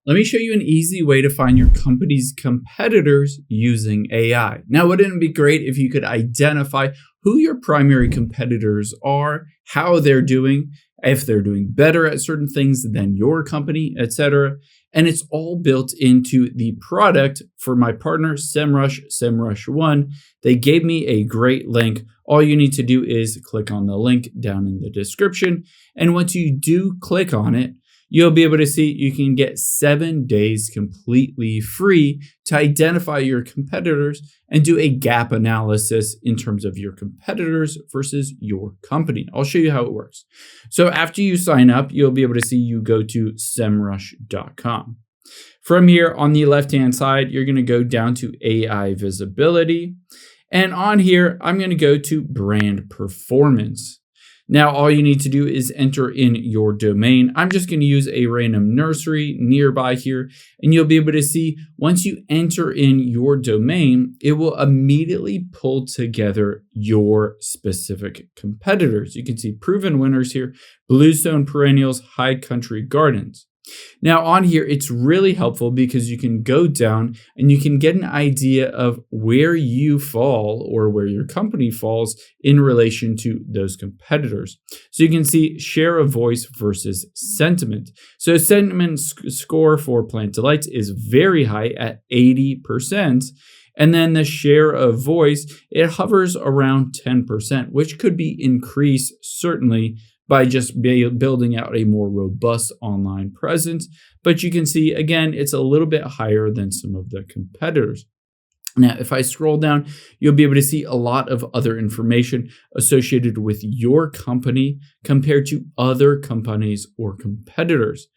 Let me show you an easy way to find your company's competitors using AI. Now, wouldn't it be great if you could identify who your primary competitors are, how they're doing, if they're doing better at certain things than your company, etc. And it's all built into the product for my partner, SEMrush One. They gave me a great link. All you need to do is click on the link down in the description. And once you do click on it, you'll be able to see you can get 7 days completely free to identify your competitors and do a gap analysis in terms of your competitors versus your company. I'll show you how it works. So after you sign up, you'll be able to see you go to semrush.com. From here on the left-hand side, you're going to go down to AI visibility. And on here, I'm going to go to brand performance. Now, all you need to do is enter in your domain. I'm just going to use a random nursery nearby here, and you'll be able to see once you enter in your domain, it will immediately pull together your specific competitors. You can see proven winners here: Bluestone Perennials, High Country Gardens. Now on here, it's really helpful because you can go down and you can get an idea of where you fall or where your company falls in relation to those competitors. So you can see share of voice versus sentiment. So sentiment score for Plant Delights is very high at 80%. And then the share of voice, it hovers around 10%, which could be increased certainly by just building out a more robust online presence. But you can see, again, it's a little bit higher than some of the competitors. Now, if I scroll down, you'll be able to see a lot of other information associated with your company compared to other companies or competitors.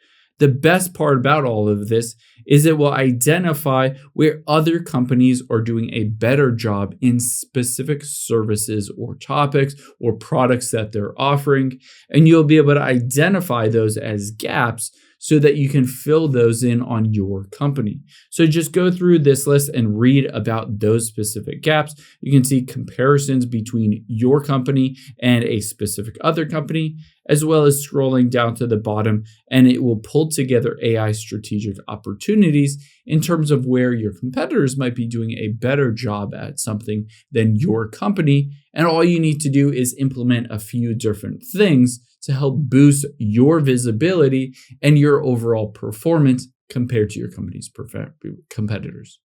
The best part about all of this is it will identify where other companies are doing a better job in specific services or topics or products that they're offering. And you'll be able to identify those as gaps so that you can fill those in on your company. So just go through this list and read about those specific gaps. You can see comparisons between your company and a specific other company, as well as scrolling down to the bottom, and it will pull together AI strategic opportunities in terms of where your competitors might be doing a better job at something than your company. And all you need to do is implement a few different things to help boost your visibility and your overall performance compared to your company's competitors.